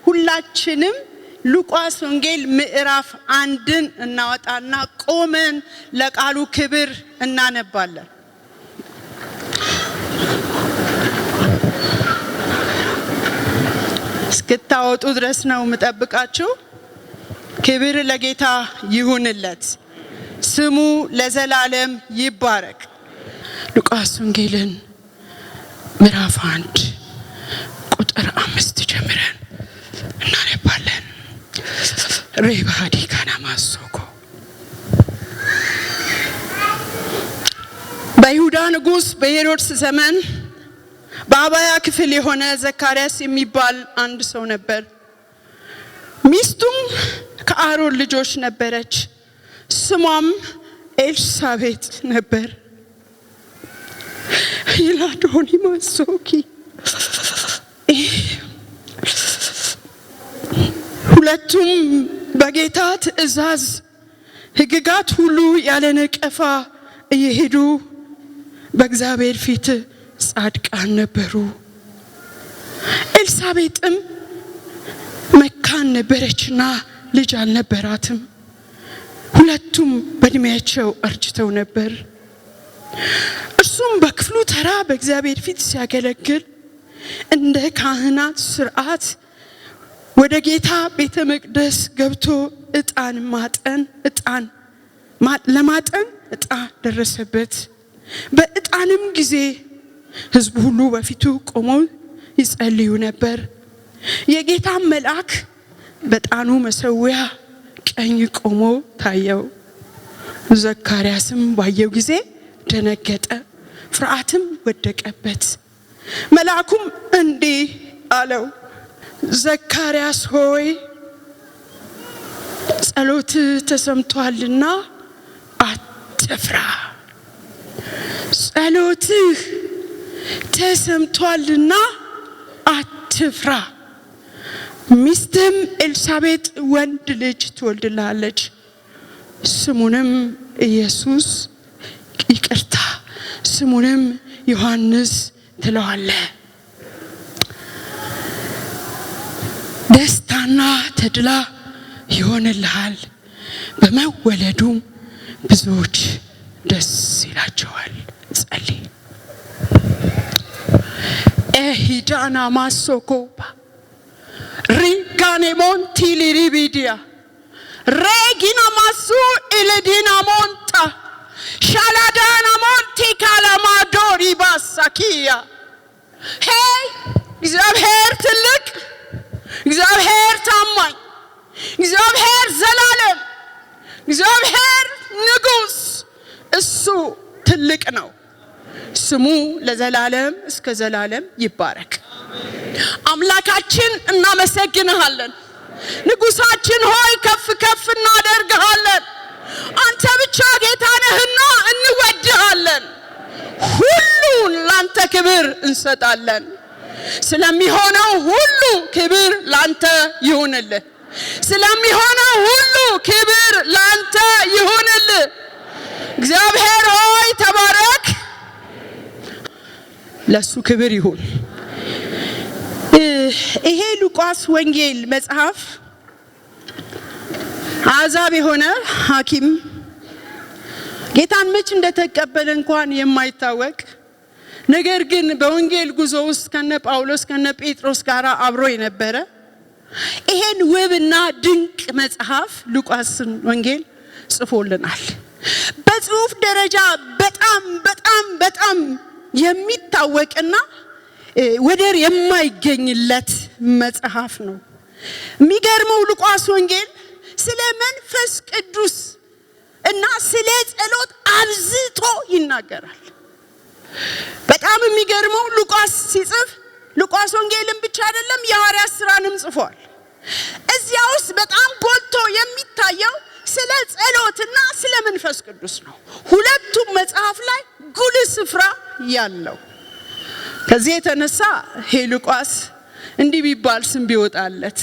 ሁላችንም ሉቃስ ወንጌል ምዕራፍ 1ን እናወጣና ቆመን ለቃሉ ክብር እናነባለን። እስክታወጡ ድረስ ነው መጠብቃችሁ። ክብር ለጌታ ይሁንለት፣ ስሙ ለዘላለም ይባረክ። ሉቃስ ወንጌልን ምዕራፍ 1 ቁጥር 5 ጀምረን እናነባለን። ሬባዲ ካናማሶኮ በይሁዳ ንጉሥ በሄሮድስ ዘመን በአባያ ክፍል የሆነ ዘካርያስ የሚባል አንድ ሰው ነበር። ሚስቱም ከአሮን ልጆች ነበረች፣ ስሟም ኤልሳቤጥ ነበር። ይላዶኒ ማሶኪ ሁለቱም በጌታ ትእዛዝ ሕግጋት ሁሉ ያለ ነቀፋ እየሄዱ በእግዚአብሔር ፊት ጻድቃን ነበሩ። ኤልሳቤጥም መካን ነበረችና ልጅ አልነበራትም። ሁለቱም በእድሜያቸው አርጅተው ነበር። እርሱም በክፍሉ ተራ በእግዚአብሔር ፊት ሲያገለግል እንደ ካህናት ሥርዓት ወደ ጌታ ቤተ መቅደስ ገብቶ ዕጣን ለማጠን ዕጣ ደረሰበት። በዕጣንም ጊዜ ሕዝቡ ሁሉ በፊቱ ቆመው ይጸልዩ ነበር። የጌታም መልአክ በዕጣኑ መሠዊያ ቀኝ ቆሞ ታየው። ዘካርያስም ባየው ጊዜ ደነገጠ፣ ፍርሃትም ወደቀበት። መልአኩም እንዲህ አለው፣ ዘካርያስ ሆይ ጸሎት ተሰምቷልና አትፍራ። ጸሎትህ ተሰምቷልና አትፍራ። ሚስትም ኤልሳቤጥ ወንድ ልጅ ትወልድልሃለች፣ ስሙንም ዮሐንስ ትለዋለህ። ደስታና ተድላ ይሆንልሃል፣ በመወለዱም ብዙዎች ደስ ይላቸዋል። ጸልይ። ኤሂዳና ማሶኮባ ሪጋኔ ሞንቲ ሊሪቢዲያ ሬጊና ማሱ ኢለዲና ሞንታ ሻላዳና ሞንቲ ካላማዶሪ ባሳኪያ ሄይ እግዚአብሔር ትልቅ፣ እግዚአብሔር ታማኝ፣ እግዚአብሔር ዘላለም፣ እግዚአብሔር ንጉሥ፣ እሱ ትልቅ ነው። ስሙ ለዘላለም እስከ ዘላለም ይባረክ። አምላካችን እናመሰግንሃለን። ንጉሳችን ሆይ ከፍ ከፍ እናደርግሃለን። አንተ ብቻ ጌታ ነህና እንወድሃለን። ሁሉን ላንተ ክብር እንሰጣለን። ስለሚሆነው ሁሉ ክብር ላንተ ይሁንልህ። ስለሚሆነው ሁሉ ክብር ላንተ ይሁንልህ። እግዚአብሔር ሆይ ተባረክ። ለሱ ክብር ይሁን። ይሄ ሉቃስ ወንጌል መጽሐፍ አዛብ የሆነ ሐኪም ጌታን መች እንደተቀበለ እንኳን የማይታወቅ ነገር ግን በወንጌል ጉዞ ውስጥ ከነ ጳውሎስ ከነ ጴጥሮስ ጋር አብሮ የነበረ ይሄን ውብና ድንቅ መጽሐፍ ሉቃስን ወንጌል ጽፎልናል። በጽሁፍ ደረጃ በጣም የሚታወቅና ወደር የማይገኝለት መጽሐፍ ነው። የሚገርመው ሉቃስ ወንጌል ስለ መንፈስ ቅዱስ እና ስለ ጸሎት አብዝቶ ይናገራል። በጣም የሚገርመው ሉቃስ ሲጽፍ ሉቃስ ወንጌልን ብቻ አይደለም የሐዋርያት ሥራንም ጽፏል። እዚያ ውስጥ በጣም ጎልቶ የሚታየው ስለ ጸሎትና ስለ መንፈስ ቅዱስ ነው። ሁለቱም መጽሐፍ ላይ ጉልህ ስፍራ ያለው። ከዚህ የተነሳ ሉቃስ እንዲህ ቢባል ስም ቢወጣለት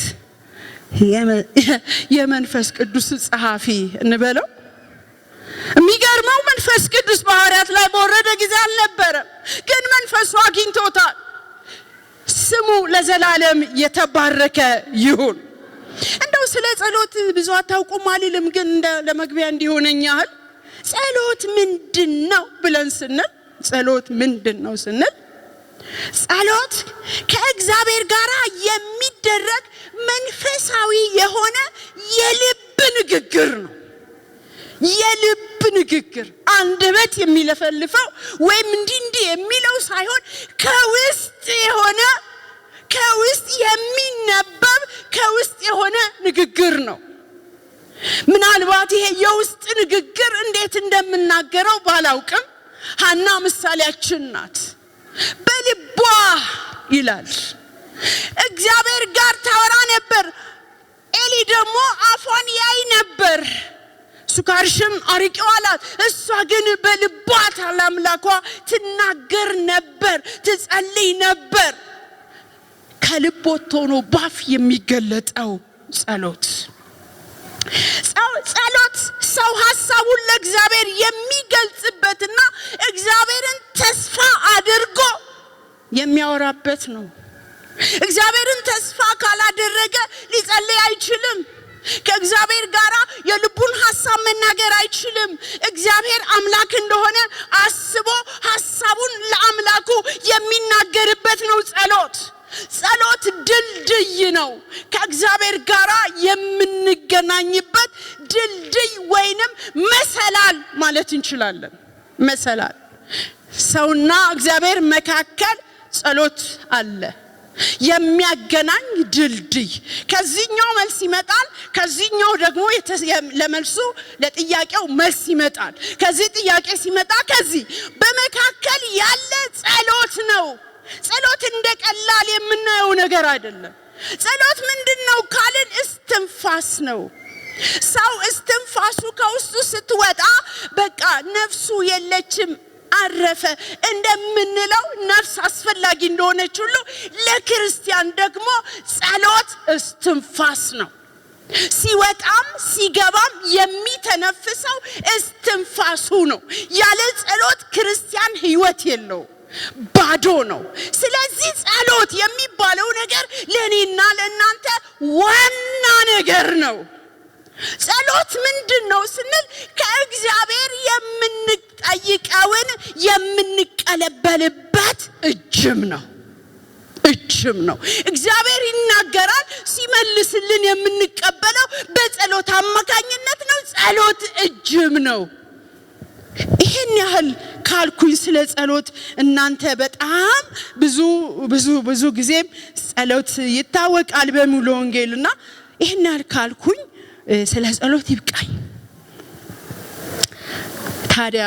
የመንፈስ ቅዱስ ጸሐፊ እንበለው። የሚገርመው መንፈስ ቅዱስ በሐዋርያት ላይ በወረደ ጊዜ አልነበረም፣ ግን መንፈሱ አግኝቶታል። ስሙ ለዘላለም የተባረከ ይሁን። እንደው ስለ ጸሎት ብዙ አታውቁም አልልም፣ ግን ለመግቢያ እንዲሆነኝ ያህል ጸሎት ምንድነው ብለን ስንል ጸሎት ምንድነው ስንል ጸሎት ከእግዚአብሔር ጋር የሚደረግ መንፈሳዊ የሆነ የልብ ንግግር ነው። የልብ ንግግር አንደበት የሚለፈልፈው ወይም እንዲህ የሚለው ሳይሆን ከውስጥ የሆነ ከውስጥ የሚነበብ ከውስጥ የሆነ ንግግር ነው። ምናልባት ይሄ የውስጥ ንግግር እንዴት እንደምናገረው ባላውቅም ሐና ምሳሌያችን ናት። በልቧ ይላል እግዚአብሔር ጋር ታወራ ነበር። ኤሊ ደግሞ አፏን ያይ ነበር። ሱካርሽም አርቂው አላት። እሷ ግን በልቧ ለአምላኳ ትናገር ነበር፣ ትጸልይ ነበር። ከልብ ወጥቶ ነው ባፍ የሚገለጠው ጸሎት። ጸሎት ሰው ሐሳቡን ለእግዚአብሔር የሚገልጽበትና እግዚአብሔርን ተስፋ አድርጎ የሚያወራበት ነው። እግዚአብሔርን ተስፋ ካላደረገ ሊጸልይ አይችልም። ከእግዚአብሔር ጋር የልቡን ሐሳብ መናገር አይችልም። እግዚአብሔር አምላክ እንደሆነ አስቦ ሐሳቡን ለአምላኩ የሚናገርበት ነው ጸሎት። ጸሎት ድልድይ ነው። ከእግዚአብሔር ጋር የምንገናኝበት ድልድይ ወይንም መሰላል ማለት እንችላለን። መሰላል ሰውና እግዚአብሔር መካከል ጸሎት አለ። የሚያገናኝ ድልድይ። ከዚህኛው መልስ ይመጣል፣ ከዚህኛው ደግሞ ለመልሱ ለጥያቄው መልስ ይመጣል። ከዚህ ጥያቄ ሲመጣ ከዚህ በመካከል ያለ ጸሎት ነው። ጸሎት እንደቀላል የምናየው ነገር አይደለም። ጸሎት ምንድነው ካልን እስትንፋስ ነው። ሰው እስትንፋሱ ከውስጡ ስትወጣ በቃ ነፍሱ የለችም አረፈ እንደምንለው ነፍስ አስፈላጊ እንደሆነች ሁሉ ለክርስቲያን ደግሞ ጸሎት እስትንፋስ ነው። ሲወጣም ሲገባም የሚተነፍሰው እስትንፋሱ ነው። ያለ ጸሎት ክርስቲያን ሕይወት የለው፣ ባዶ ነው። ስለዚህ ጸሎት የሚባለው ነገር ለኔና ለእናንተ ዋና ነገር ነው። ጸሎት ምንድነው ስንል ከእግዚአብሔር የምንጠይቀውን የምንቀበልበት እጅም ነው። እግዚአብሔር ይናገራል፣ ሲመልስልን የምንቀበለው በጸሎት አማካኝነት ነው። ጸሎት እጅም ነው። ይሄን ያህል ካልኩኝ ስለ ጸሎት እናንተ በጣም ብዙ ጊዜም ጸሎት ይታወቃል በሙሉ ወንጌልና ይሄን ያህል ካልኩኝ ስለ ጸሎት ይብቃኝ። ታዲያ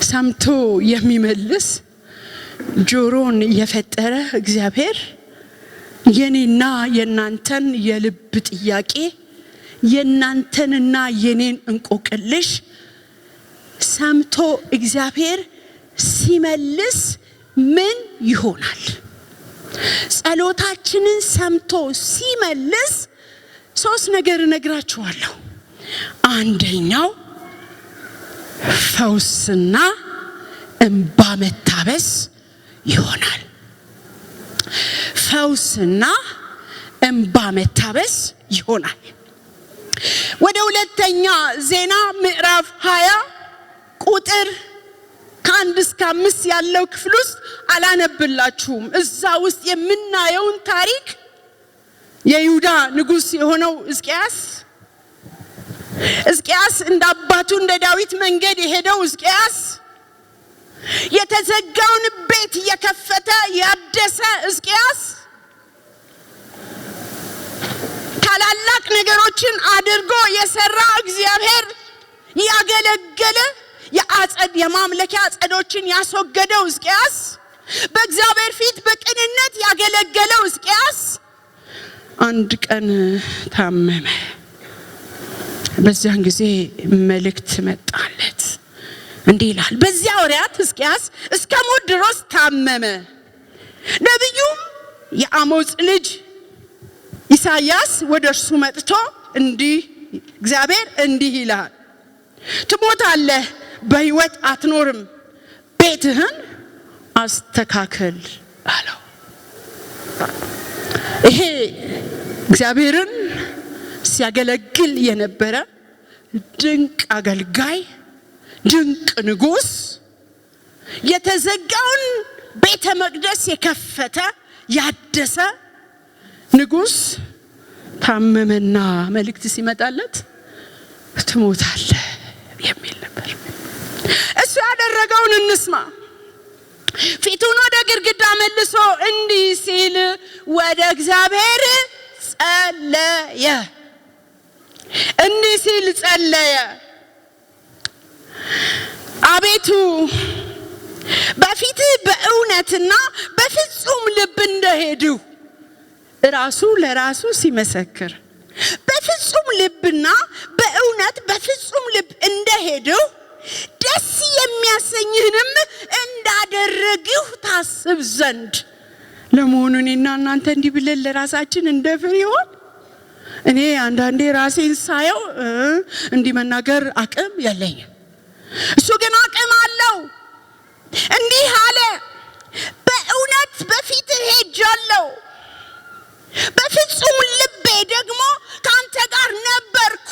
ሰምቶ የሚመልስ ጆሮን የፈጠረ እግዚአብሔር የኔና የናንተን የልብ ጥያቄ የናንተንና የኔን እንቆቅልሽ ሰምቶ እግዚአብሔር ሲመልስ ምን ይሆናል? ጸሎታችንን ሰምቶ ሲመልስ ሶስት ነገር እነግራችኋለሁ። አንደኛው ፈውስና እንባ መታበስ ይሆናል። ፈውስና እንባ መታበስ ይሆናል። ወደ ሁለተኛ ዜና ምዕራፍ 20 ቁጥር ከ1 እስከ 5 ያለው ክፍል ውስጥ አላነብላችሁም። እዛ ውስጥ የምናየውን ታሪክ የይሁዳ ንጉስ የሆነው ሕዝቅያስ እንደ አባቱ እንደ ዳዊት መንገድ የሄደው ሕዝቅያስ የተዘጋውን ቤት የከፈተ ያደሰ ሕዝቅያስ ታላላቅ ነገሮችን አድርጎ የሰራ እግዚአብሔር ያገለገለ የማምለኪያ አጸዶችን ያስወገደው ሕዝቅያስ በእግዚአብሔር ፊት በቅንነት ያገለገለው ሕዝቅያስ አንድ ቀን ታመመ። በዚያን ጊዜ መልእክት መጣለት። እንዲህ ይላል፣ በዚያ ወራት ሕዝቅያስ እስከ ሞት ድረስ ታመመ። ነብዩም የአሞጽ ልጅ ኢሳይያስ ወደርሱ መጥቶ እንዲህ እግዚአብሔር እንዲህ ይላል ትሞታለህ በሕይወት አትኖርም ቤትህን አስተካክል አለው ይሄ እግዚአብሔርን ሲያገለግል የነበረ ድንቅ አገልጋይ ድንቅ ንጉስ የተዘጋውን ቤተ መቅደስ የከፈተ ያደሰ ንጉስ ታመመና መልእክት ሲመጣለት ትሞታለህ የሚል ነበር እሱ ያደረገውን እንስማ ፊቱን ወደ ግድግዳ መልሶ እንዲህ ሲል ወደ እግዚአብሔር ጸለየ እንዲህ ሲል ጸለየ አቤቱ በፊት በእውነትና በፍጹም ልብ እንደሄዱ ራሱ ለራሱ ሲመሰክር በፍጹም ልብና በእውነት በፍጹም ልብ እንደሄዱ ደስ የሚያሰኝህንም እንዳደረግሁ ታስብ ዘንድ ለመሆኑ እኔና እናንተ እንዲህ ብለን ለራሳችን እንደፍር ይሆን እኔ አንዳንዴ ራሴን ሳየው እንዲህ መናገር አቅም የለኝም እሱ ግን አቅም አለው እንዲህ አለ በእውነት በፊት ሄጃለሁ በፍጹም ልቤ ደግሞ ካንተ ጋር ነበርኩ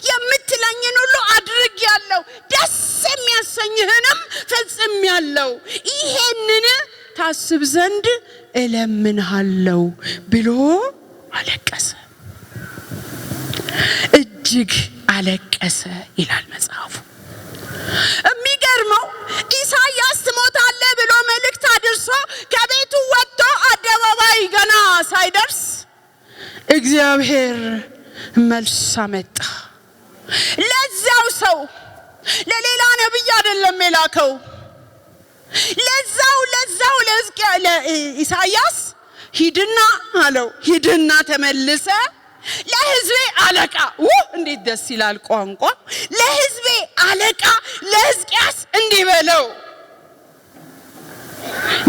የምትለኝን ሁሉ አድርጌያለሁ ደስ የሚያሰኝህንም ፈጽሜያለሁ ይሄንን ታስብ ዘንድ እለምንሃለሁ ብሎ አለቀሰ እጅግ አለቀሰ ይላል መጽሐፉ የሚገርመው ኢሳይያስ ትሞታለህ ብሎ መልእክት አድርሶ ከቤቱ ወጥቶ አደባባይ ገና ሳይደርስ እግዚአብሔር መልስ አመጣ ለዛው ሰው ለሌላ ነብይ አይደለም የላከው ለዛው ለኢሳይያስ ሂድና አለው ሂድና ተመልሰ ለሕዝቤ አለቃ እንዴት ደስ ይላል ቋንቋ ለሕዝቤ አለቃ ለሕዝቅያስ እንዲህ በለው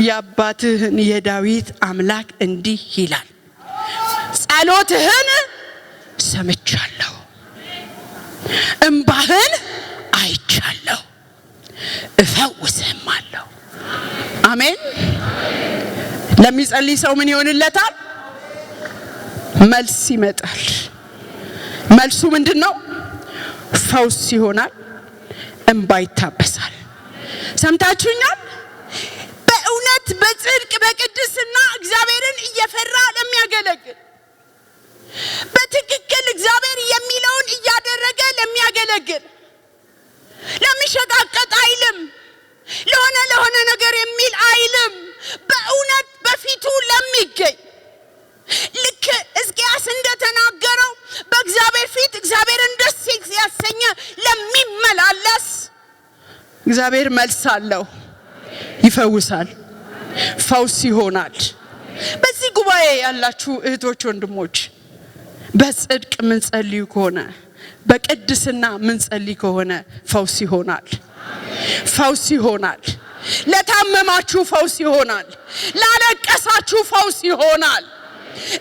የአባትህን የዳዊት አምላክ እንዲህ ይላል ጸሎትህን ሰምቻለሁ እንባህን አይቻለሁ እፈውስህማለሁ አሜን ለሚጸልይ ሰው ምን ይሆንለታል መልስ ይመጣል መልሱ ምንድነው ፈውስ ይሆናል እንባ ይታበሳል ሰምታችሁኛል በእውነት በጽድቅ በቅድስና እግዚአብሔርን እየፈራ ለሚያገለግል በትክክል እግዚአብሔር የሚለውን እያደረገ ለሚያገለግል ለሚሸቃቀጥ አይልም ለሆነ ነገር የሚል አይልም በእውነት በፊቱ ለሚገኝ ልክ ሕዝቅያስ እንደተናገረው በእግዚአብሔር ፊት እግዚአብሔርን ደስ ያሰኘ ለሚመላለስ እግዚአብሔር መልስ አለው ይፈውሳል ፈውስ ይሆናል በዚህ ጉባኤ ያላችሁ እህቶች ወንድሞች በጽድቅ ምን ጸልዩ ከሆነ በቅድስና ምን ጸልይ ከሆነ ፈውስ ይሆናል ፈውስ ይሆናል ለታመማችሁ ፈውስ ይሆናል ላለቀሳችሁ ፈውስ ይሆናል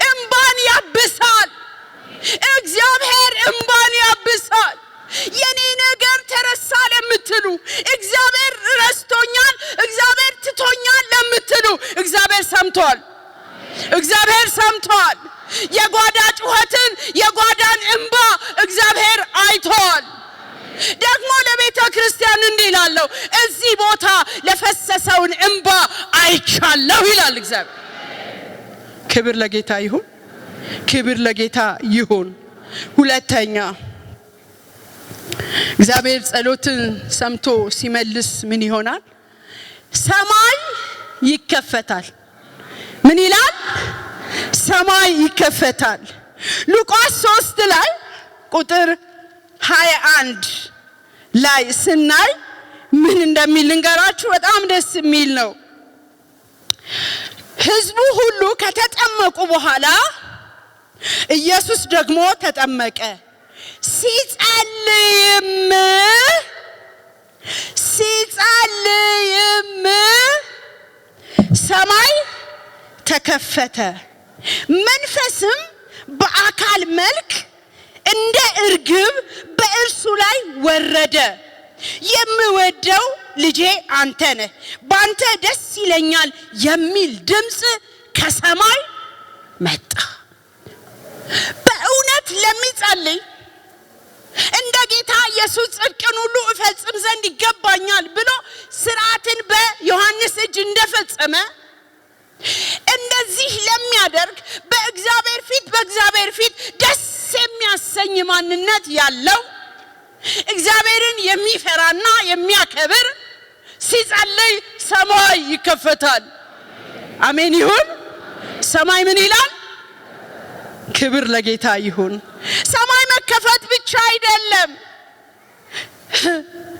እንባን ያብሳል እግዚአብሔር እንባን ያብሳል የኔ ነገር ተረሳ ለምትሉ እግዚአብሔር ረስቶኛል እግዚአብሔር ትቶኛል ለምትሉ እግዚአብሔር ሰምቷል የጓዳ ጩኸትን የጓዳን እንባ እግዚአብሔር አይቷል ደግሞ ለቤተ ክርስቲያን እንዲህ ይላል እዚህ ቦታ ለፈሰሰውን እንባ አይቻለሁ ይላል እግዚአብሔር ክብር ለጌታ ይሁን ሁለተኛ እግዚአብሔር ጸሎትን ሰምቶ ሲመልስ ምን ይሆናል ሰማይ ይከፈታል ምን ይላል ሰማይ ይከፈታል ሉቃስ 3 ላይ ቁጥር 21 ላይ ስናይ ምን እንደሚል እንገራችሁ በጣም ደስ የሚል ነው ሕዝቡ ሁሉ ከተጠመቁ በኋላ ኢየሱስ ደግሞ ተጠመቀ ሲጸልይም ሰማይ ተከፈተ። መንፈስም በአካል መልክ እንደ እርግብ በእርሱ ላይ ወረደ። የምወደው ልጄ አንተ ነህ፣ ባንተ ደስ ይለኛል የሚል ድምጽ ከሰማይ መጣ። በእውነት ለሚጸልይ እንደ ጌታ ኢየሱስ ጽድቅን ሁሉ እፈጽም ዘንድ ይገባኛል ብሎ ሥርዓትን በዮሐንስ እጅ እንደፈጸመ እንደዚህ ለሚያደርግ በእግዚአብሔር ፊት ደስ የሚያሰኝ ማንነት ያለው እግዚአብሔርን የሚፈራና የሚያከብር ሲጸልይ ሰማይ ይከፈታል። አሜን ይሁን። ሰማይ ምን ይላል? ክብር ለጌታ ይሁን። ሰማይ መከፈት ብቻ አይደለም፣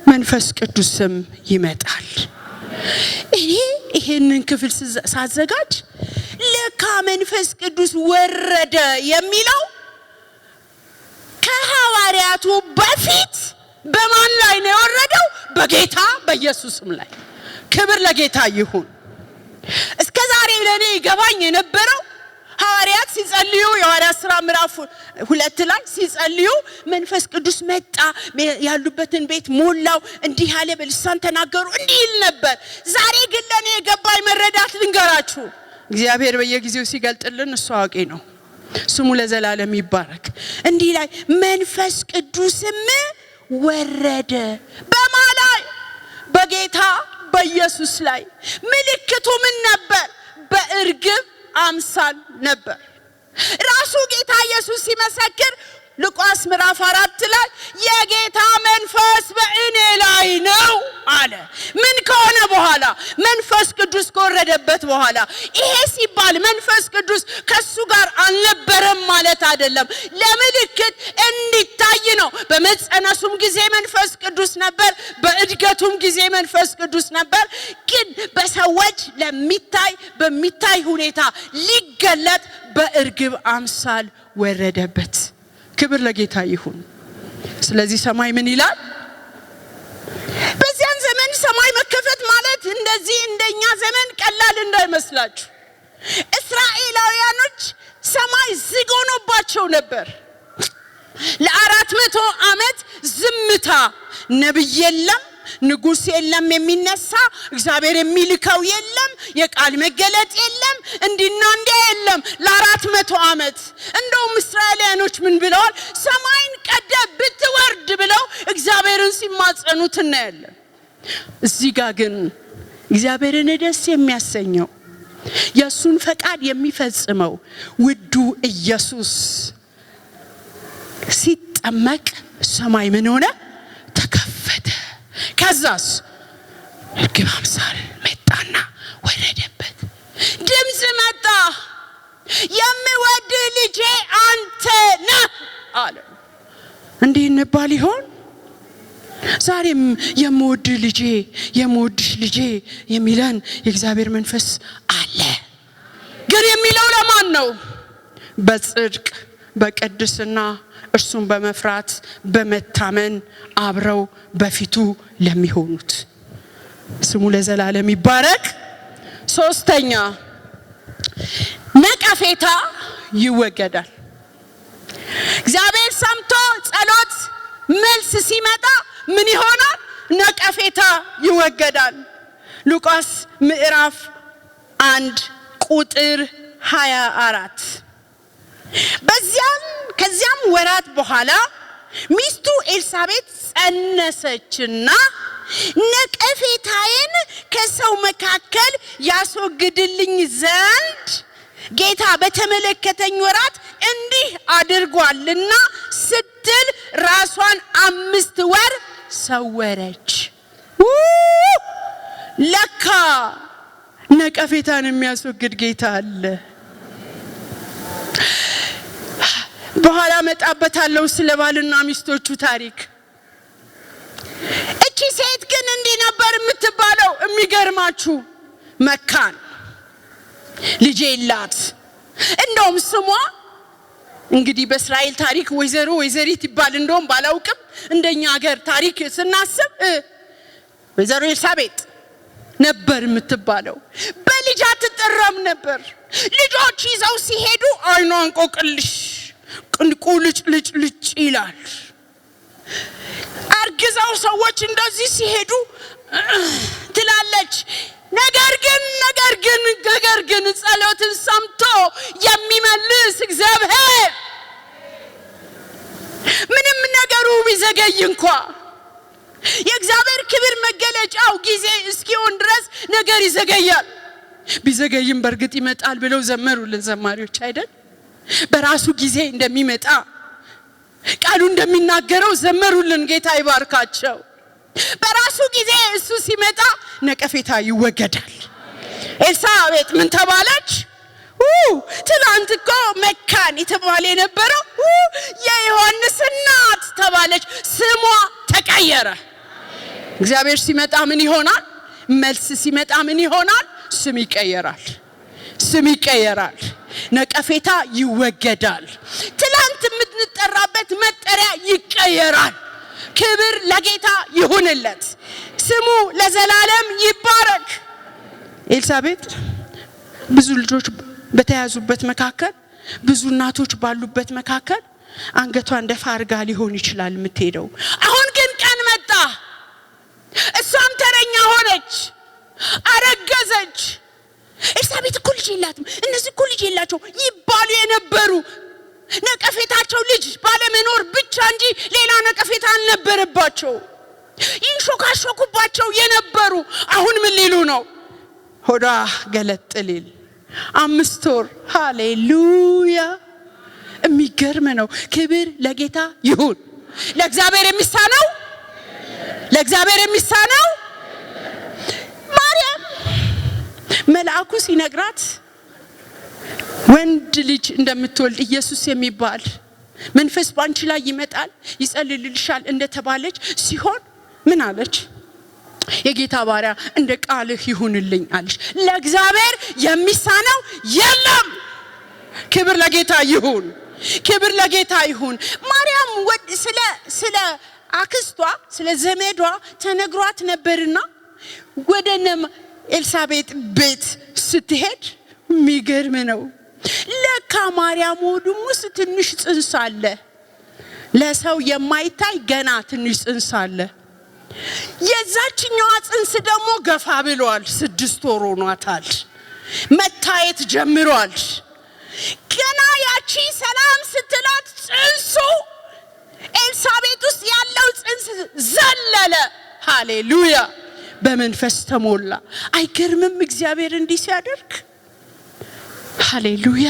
መንፈስ ቅዱስም ይመጣል። ይሄንን ክፍል ሳዘጋጅ ለካ መንፈስ ቅዱስ ወረደ የሚለው ከሐዋርያቱ በፊት በማን ላይ ነው የወረደው? በጌታ በኢየሱስም ላይ። ክብር ለጌታ ይሁን። እስከዛሬ ለኔ ይገባኝ የነበረው ሐዋርያት ሲጸልዩ የሐዋርያት ሥራ ምዕራፍ 2 ላይ ሲጸልዩ መንፈስ ቅዱስ መጣ፣ ያሉበትን ቤት ሞላው፣ እንዲህ ያለ በልሳን ተናገሩ እንዲህ ይል ነበር። ዛሬ ግን ለኔ የገባኝ መረዳት ልንገራችሁ። እግዚአብሔር በየጊዜው ሲገልጥልን እሱ አዋቂ ነው፣ ስሙ ለዘላለም ይባረክ። እንዲህ ላይ መንፈስ ቅዱስም ወረደ በማን ላይ? በጌታ በኢየሱስ ላይ። ምልክቱ ምን ነበር? በእርግብ አምሳል ነበር። ራሱ ጌታ ኢየሱስ ሲመሰክር ሉቃስ ምዕራፍ 4 ላይ የጌታ መንፈስ በእኔ ላይ ነው አለ። ምን ከሆነ በኋላ? መንፈስ ቅዱስ ከወረደበት በኋላ። ይሄ ሲባል መንፈስ ቅዱስ ከሱ ጋር አልነበረም ማለት አይደለም፣ ለምልክት እንዲታይ ነው። በመጸነሱም ጊዜ መንፈስ ቅዱስ ነበር፣ በእድገቱም ጊዜ መንፈስ ቅዱስ ነበር። ግን በሰዎች በሚታይ ሁኔታ ሊገለጥ በእርግብ አምሳል ወረደበት። ክብር ለጌታ ይሁን። ስለዚህ ሰማይ ምን ይላል? በዚያን ዘመን ሰማይ መከፈት ማለት እንደዚህ እንደኛ ዘመን ቀላል እንዳይመስላችሁ። እስራኤላውያኖች ሰማይ ዝግ ሆኖባቸው ነበር። ለ400 ዓመት ዝምታ፣ ነብይ የለም፣ ንጉስ የለም የሚነሳ፣ እግዚአብሔር የሚልከው የለም፣ የቃል መገለጥ የለም፣ እንዲና እንዲያ የለም። ለ400 ዓመት እንደውም እስራኤላውያኖች ምን ብለዋል? ሰማይን ቀደ ብትወርድ ብለው እግዚአብሔርን ሲማጸኑት እናያለን። እዚህ ጋር ግን እግዚአብሔርን ደስ የሚያሰኘው የሱን ፈቃድ የሚፈጽመው ውዱ ኢየሱስ ሲጠመቅ ሰማይ ምን ሆነ? ተከፈተ። ከዛስ እርግብ አምሳል መጣና ወረደበት። ድምጽ መጣ፣ የምወድህ ልጄ አንተ ነህ አለ። እንዲህ እንባል ይሆን? ዛሬም የምወድህ ልጄ፣ የምወድሽ ልጄ የሚለን የእግዚአብሔር መንፈስ አለ። ግን የሚለው ለማን ነው? በጽድቅ በቅድስና እርሱን በመፍራት በመታመን አብረው በፊቱ ለሚሆኑት። ስሙ ለዘላለም ይባረክ። ሶስተኛ ነቀፌታ ይወገዳል። እግዚአብሔር ሰምቶ ጸሎት መልስ ሲመጣ ምን ይሆናል? ነቀፌታ ይወገዳል። ሉቃስ ምዕራፍ 1 ቁጥር 24 ከዚያም ወራት በኋላ ሚስቱ ኤልሳቤጥ ጸነሰችና ነቀፌታዬን ከሰው መካከል ያስወግድልኝ ዘንድ ጌታ በተመለከተኝ ወራት እንዲህ አድርጓልና ስትል ራሷን 5 ወር ሰወረች። ለካ ነቀፌታን የሚያስወግድ ጌታ አለ። በኋላ መጣበታለሁ ስለ ባልና ሚስቶቹ ታሪክ። እቺ ሴት ግን እንዲህ ነበር የምትባለው። የሚገርማችሁ መካን ልጅ የላት። እንደውም ስሟ እንግዲህ በእስራኤል ታሪክ ወይዘሪት ይባል እንደውም ባላውቅም እንደኛ ሀገር ታሪክ ስናስብ ወይዘሮ ኤልሳቤጥ ነበር የምትባለው። ልጅ አትጠራም ነበር። ልጆች ይዘው ሲሄዱ አይኗን ቆቅልሽ ቁልጭ ልጭ ይላል። አርግዛው ሰዎች እንደዚህ ሲሄዱ ትላለች። ነገር ግን ጸሎትን ሰምቶ የሚመልስ እግዚአብሔር ምንም ነገሩ ቢዘገይ እንኳን የእግዚአብሔር ክብር መገለጫው ጊዜ እስኪሆን ድረስ ነገር ይዘገያል። ቢዘገይም በርግጥ ይመጣል ብለው ዘመሩልን ዘማሪዎች አይደል? በራሱ ጊዜ እንደሚመጣ ቃሉ እንደሚናገረው ዘመሩልን። ጌታ ይባርካቸው። በራሱ ጊዜ እሱ ሲመጣ ነቀፌታ ይወገዳል። ኤልሳቤጥ ምን ተባለች? ትላንት እኮ መካን የተባለ የነበረው የዮሐንስ እናት ተባለች። ስሟ ተቀየረ። እግዚአብሔር ሲመጣ ምን ይሆናል? መልስ ሲመጣ ምን ይሆናል? ስም ይቀየራል። ነቀፌታ ይወገዳል። ትላንት የምንጠራበት መጠሪያ ይቀየራል። ክብር ለጌታ ይሁንለት። ስሙ ለዘላለም ይባረክ። ኤልሳቤጥ ብዙ ልጆች በተያዙበት መካከል፣ ብዙ እናቶች ባሉበት መካከል አንገቷን ደፋ አርጋ ሊሆን ይችላል የምትሄደው። አሁን ግን ቀን መጣ። እሷም ተረኛ ሆነች፣ አረገዘች። ኤልሳቤጥ እኮ ልጅ የላትም፣ እነዚህ እኮ ልጅ የላቸው ይባሉ የነበሩ ነቀፌታቸው ልጅ ባለመኖር ብቻ እንጂ ሌላ ነቀፌታ አልነበረባቸው። ይንሾካሾኩባቸው የነበሩ አሁን ምን ሊሉ ነው? ሆዳ ገለጥ ሊል 5 ወር። ሃሌሉያ! የሚገርም ነው። ክብር ለጌታ ይሁን። ለእግዚአብሔር የሚሳነው ማርያም መልአኩ ሲነግራት ወንድ ልጅ እንደምትወልድ ኢየሱስ የሚባል መንፈስ ባንቺ ላይ ይመጣል ይጸልልልሻል እንደተባለች ሲሆን ምን አለች? የጌታ ባሪያ እንደ ቃልህ ይሁንልኝ አለች። ለእግዚአብሔር የሚሳነው የለም። ክብር ለጌታ ይሁን። ማርያም ስለ አክስቷ ስለ ዘመዷ ተነግሯት ነበርና ወደ ኤልሳቤጥ ቤት ስትሄድ የሚገርም ነው። ለካ ማርያም ሆዱም ውስጥ ትንሽ ጽንስ አለ። ለሰው የማይታይ ገና ትንሽ ጽንስ አለ። የዛችኛዋ ጽንስ ደግሞ ገፋ ብሏል። 6 ወር ሆኗታል። መታየት ጀምሯል። ገና ያቺ ሰላም ስትላት ጽንሱ ኤልሳቤጥ ውስጥ ያለው ጽንስ ዘለለ። ሃሌሉያ! በመንፈስ ተሞላ። አይገርምም? እግዚአብሔር እንዲህ ሲያደርግ ሃሌሉያ!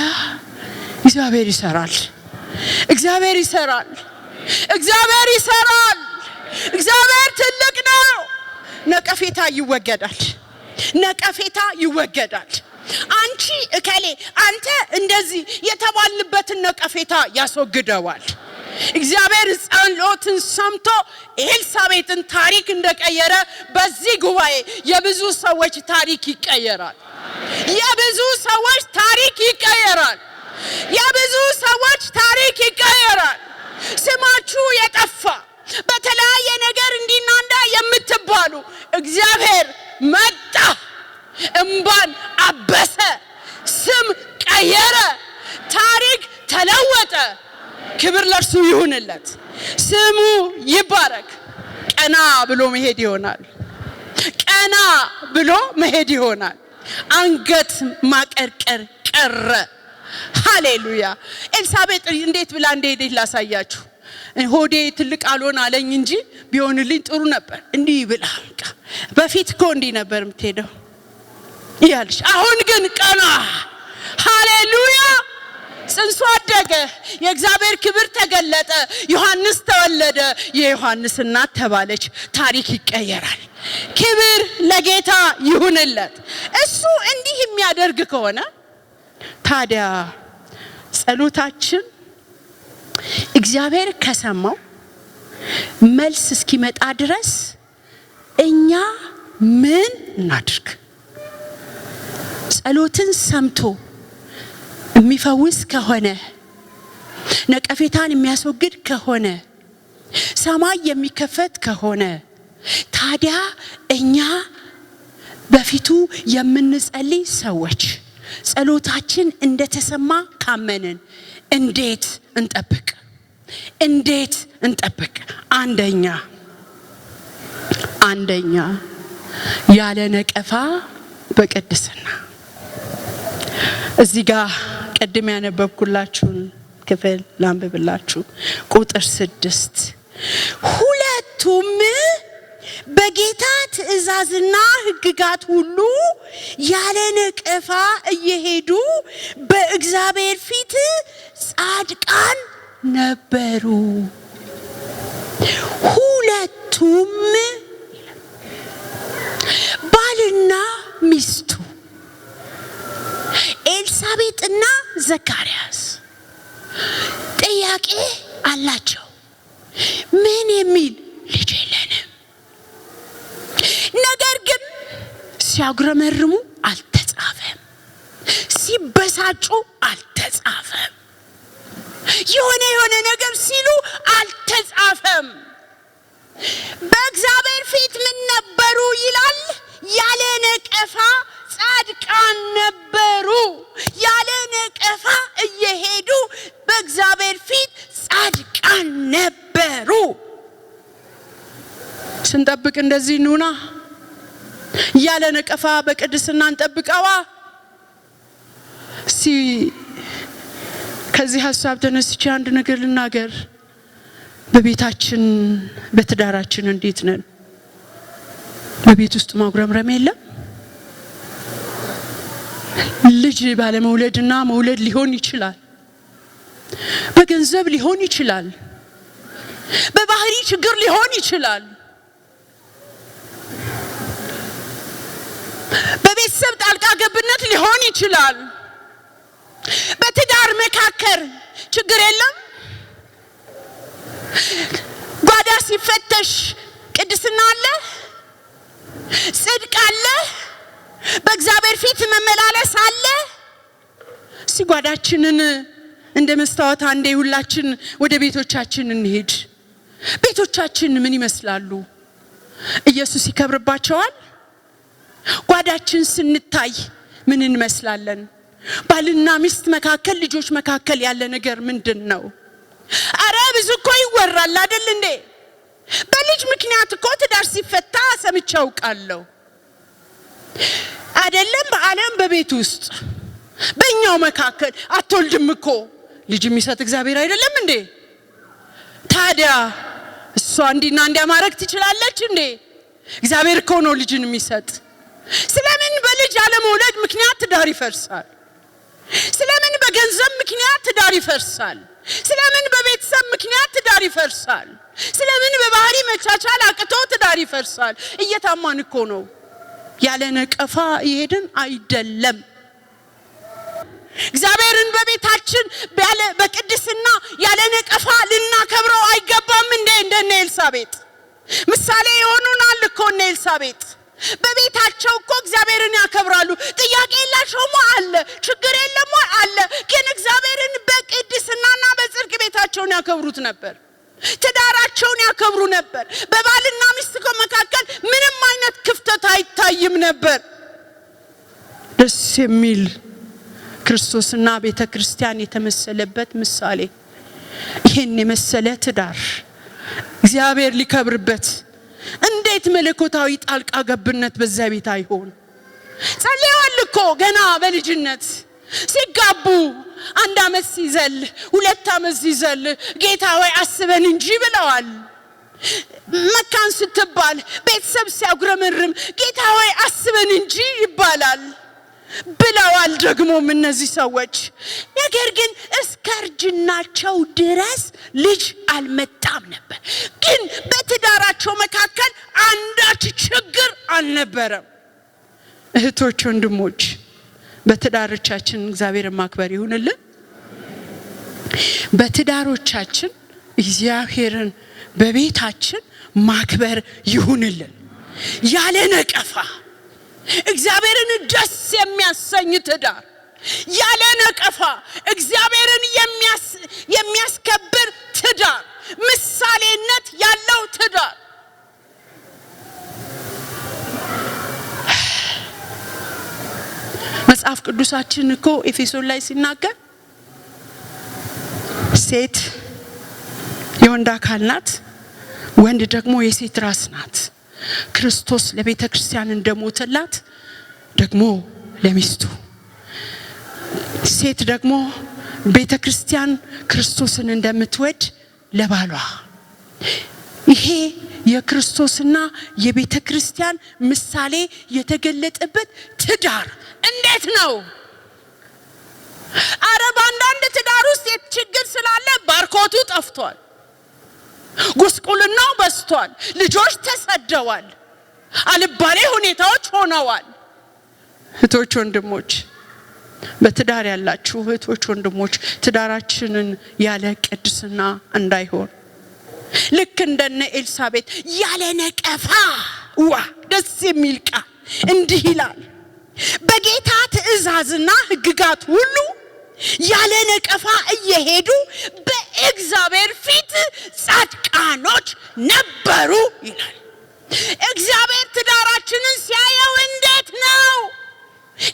እግዚአብሔር ይሰራል። እግዚአብሔር ትልቅ ነው። ነቀፌታ ይወገዳል። አንቺ እከሌ አንተ እንደዚህ የተባልበትን ነቀፌታ ያስወግደዋል። እግዚአብሔር ጸሎትን ሰምቶ ኤልሳቤጥን ታሪክ እንደቀየረ በዚህ ጉባኤ የብዙ ሰዎች ታሪክ ይቀየራል። ስማችሁ የጠፋ በተለያየ ነገር እንዲና እንዳ የምትባሉ እግዚአብሔር መጣ፣ እንባን አበሰ፣ ስም ቀየረ፣ ታሪክ ተለወጠ። ክብር ለእርሱ ይሁንለት። ስሙ ይባረክ። ቀና ብሎ መሄድ ይሆናል። አንገት ማቀርቀር ቀረ። ሃሌሉያ! ኤልሳቤጥ እንዴት ብላ እንደሄደች ላሳያችሁ። ሆዴ ትልቅ አልሆን አለኝ እንጂ ቢሆንልኝ ጥሩ ነበር። እንዲህ ብላ በፊት እኮ እንዲህ ነበር የምትሄደው ያልሽ፣ አሁን ግን ቀና። ሃሌሉያ! ጽንሱ አደገ። የእግዚአብሔር ክብር ተገለጠ። ዮሐንስ ተወለደ። የዮሐንስ እናት ተባለች። ታሪክ ይቀየራል። ክብር ለጌታ ይሁንለት። እሱ እንዲህ የሚያደርግ ከሆነ ታዲያ ጸሎታችን እግዚአብሔር ከሰማው መልስ እስኪመጣ ድረስ እኛ ምን እናድርግ? ጸሎትን ሰምቶ የሚፈውስ ከሆነ፣ ነቀፌታን የሚያስወግድ ከሆነ፣ ሰማይ የሚከፈት ከሆነ ታዲያ እኛ በፊቱ የምንጸልይ ሰዎች ጸሎታችን እንደተሰማ ካመንን እንዴት እንጠብቅ? አንደኛ ያለ ነቀፋ በቅድስና። እዚህ ጋር ቀድም ያነበብኩላችሁን ክፍል ላንብብላችሁ። ቁጥር 6 ሁለቱም በጌታ ትእዛዝና ሕግጋት ሁሉ ያለ ነቀፋ እየሄዱ በእግዚአብሔር ፊት ጻድቃን ነበሩ። ሁለቱም ባልና ሚስቱ ኤልሳቤጥና ዘካርያስ ጥያቄ አላቸው። ምን የሚል? ልጅ የለንም። ነገር ግን ሲያጉረመርሙ አልተጻፈም፣ ሲበሳጩ አልተጻፈም፣ የሆነ ነገር ሲሉ አልተጻፈም። በእግዚአብሔር ፊት ምን ነበሩ ይላል? ያለ ነቀፋ ጻድቃን ነበሩ። ያለ ነቀፋ እየሄዱ በእግዚአብሔር ፊት ጻድቃን ነበሩ። ስንጠብቅ እንደዚህ ኑና ያለ ነቀፋ በቅድስና እንጠብቀዋ። ከዚህ ሐሳብ ተነስቼ አንድ ነገር ልናገር። በቤታችን በትዳራችን እንዴት ነን? በቤት ውስጥ ማጉረምረም የለም። ልጅ ባለመውለድና መውለድ ሊሆን ይችላል፣ በገንዘብ ሊሆን ይችላል፣ በባህሪ ችግር ሊሆን ይችላል፣ በቤተሰብ ጣልቃ ገብነት ሊሆን ይችላል። በትዳር መካከል ችግር የለም። ጓዳ ሲፈተሽ ቅድስና አለ፣ ጽድቅ አለ፣ በእግዚአብሔር ፊት መመላለስ አለ። ጓዳችንን እንደ መስታወት አንዴ ሁላችን ወደ ቤቶቻችን እንሄድ። ቤቶቻችን ምን ይመስላሉ? ኢየሱስ ይከብርባቸዋል? ጓዳችን ስንታይ ምን እንመስላለን? ባልና ሚስት መካከል፣ ልጆች መካከል ያለ ነገር ምንድነው? አረ ብዙ እኮ ይወራል አይደል እንዴ? በልጅ ምክንያት እኮ ትዳር ሲፈታ ሰምቼ አውቃለሁ። አይደለም በዓለም በቤት ውስጥ በእኛው መካከል አትወልድም እኮ ልጅ የሚሰጥ እግዚአብሔር አይደለም እንዴ? ታዲያ እሷ እንዲና እንዲያ ማድረግ ትችላለች እንዴ? እግዚአብሔር እኮ ነው ልጅን የሚሰጥ። ስለምን በልጅ አለመውለድ ምክንያት ትዳር ይፈርሳል? ስለምን በገንዘብ ምክንያት ትዳር ይፈርሳል? ስለምን በቤተሰብ ምክንያት ትዳር ይፈርሳል? ስለምን በባህሪ መቻቻል አቅቶ ትዳር ይፈርሳል? እየታማን እኮ ነው። ያለ ነቀፋ ይሄድን አይደለም። እግዚአብሔርን በቤታችን በቅድስና ያለ ነቀፋ ልናከብረው አይገባም እንዴ? እንደነ ኤልሳቤጥ ምሳሌ የሆኑናል እኮ እነ ኤልሳቤጥ። በቤታቸው እኮ እግዚአብሔርን ያከብራሉ። ጥያቄ የላቸውም አለ፣ ችግር የለም አለ። ግን እግዚአብሔርን በቅድስናና በጽድቅ ቤታቸውን ያከብሩት ነበር። ትዳራቸውን ያከብሩ ነበር። በባልና ሚስት መካከል ምንም አይነት ክፍተት አይታይም ነበር። ደስ የሚል ክርስቶስና ቤተክርስቲያን የተመሰለበት ምሳሌ። ይሄን የመሰለ ትዳር እግዚአብሔር ሊከብርበት እንዴት መለኮታዊ ጣልቃ ገብነት በዛ ቤት አይሆን? ጸልየዋል እኮ ገና በልጅነት ሲጋቡ 1 ዓመት ሲዘል 2 ዓመት ሲዘል ጌታ ሆይ አስበን እንጂ ብለዋል። መካን ስትባል ቤተሰብ ሲያጉረመርም ጌታ ሆይ አስበን እንጂ ይባላል ብለዋል ደግሞም እነዚህ ሰዎች። ነገር ግን እስከ እርጅናቸው ድረስ ልጅ አልመጣም ነበር። ግን በትዳራቸው መካከል አንዳች ችግር አልነበረም። እህቶች ወንድሞች፣ በትዳሮቻችን እግዚአብሔርን ማክበር ይሁንልን። በትዳሮቻችን እግዚአብሔርን በቤታችን ማክበር ይሁንልን ያለ ነቀፋ። እግዚአብሔርን ደስ የሚያሰኝ ትዳር ያለ ነቀፋ፣ እግዚአብሔርን የሚያስከብር ትዳር፣ ምሳሌነት ያለው ትዳር። መጽሐፍ ቅዱሳችን እኮ ኤፌሶን ላይ ሲናገር ሴት የወንድ አካል ናት፣ ወንድ ደግሞ የሴት ራስ ናት። ክርስቶስ ለቤተ ክርስቲያን እንደሞተላት ደግሞ ለሚስቱ፣ ሴት ደግሞ ቤተ ክርስቲያን ክርስቶስን እንደምትወድ ለባሏ። ይሄ የክርስቶስና የቤተ ክርስቲያን ምሳሌ የተገለጠበት ትዳር እንዴት ነው? አረብ አንዳንድ ትዳር ውስጥ ችግር ስላለ ባርኮቱ ጠፍቷል፣ ጉስቁልናው በዝቷል፣ ልጆች ተሰደዋል፣ አልባሌ ሁኔታዎች ሆነዋል። እህቶች ወንድሞች፣ በትዳር ያላችሁ እህቶች ወንድሞች፣ ትዳራችንን ያለ ቅድስና እንዳይሆን ልክ እንደነ ኤልሳቤጥ ያለ ነቀፋ ደስ የሚል ቃል እንዲህ ይላል፣ በጌታ ትእዛዝና ሕግጋት ሁሉ ያለ ነቀፋ እየሄዱ በእግዚአብሔር ፊት ጻድቃኖች ነበሩ ይላል። እግዚአብሔር ትዳራችንን ሲያየው እንዴት ነው?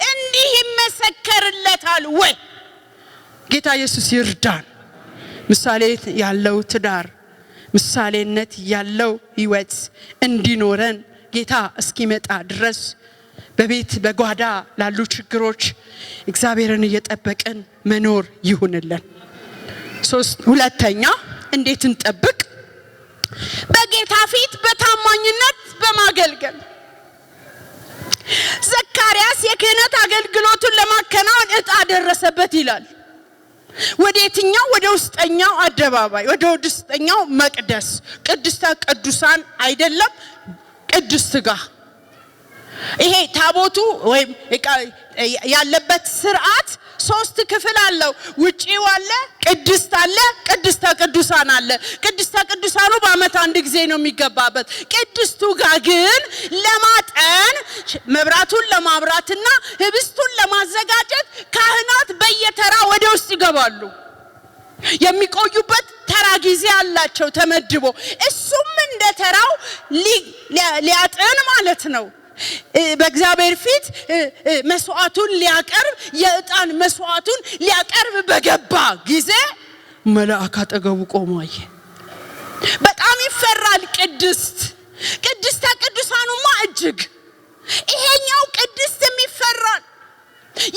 እንዲህ ይመሰከርለታል ወይ? ጌታ ኢየሱስ ይርዳን። ምሳሌ ያለው ትዳር፣ ምሳሌነት ያለው ህይወት እንዲኖረን ጌታ እስኪመጣ ድረስ በቤት በጓዳ ላሉ ችግሮች እግዚአብሔርን እየጠበቅን መኖር ይሁንልን። ሁለተኛ እንዴት እንጠብቅ? በጌታ ፊት በታማኝነት በማገልገል። ዘካርያስ የክህነት አገልግሎቱን ለማከናወን ዕጣ ደረሰበት ይላል። ወደየትኛው? ወደ ውስጠኛው አደባባይ፣ ወደ ውስጠኛው መቅደስ፣ ቅድስተ ቅዱሳን አይደለም፣ ቅድስት ጋር። ይሄ ታቦቱ ወይም ያለበት ስርዓት 3 ክፍል አለው። ውጪው አለ፣ ቅድስት አለ፣ ቅድስተ ቅዱሳን አለ። ቅድስተ ቅዱሳኑ በአመት አንድ ጊዜ ነው የሚገባበት። ቅድስቱ ጋር ግን ለማጠን መብራቱን ለማብራትና ህብስቱን ለማዘጋጀት ካህናት በየተራ ወደ ውስጥ ይገባሉ። የሚቆዩበት ተራ ጊዜ አላቸው ተመድቦ። እሱም እንደ ተራው ሊያጥን ማለት ነው። በእግዚአብሔር ፊት መስዋዕቱን ሊያቀርብ የዕጣን መስዋዕቱን ሊያቀርብ በገባ ጊዜ መልአክ አጠገቡ ቆሞ አየ። በጣም ይፈራል። ቅድስተ ቅዱሳኑማ እጅግ፣ ይሄኛው ቅድስትም ይፈራል፣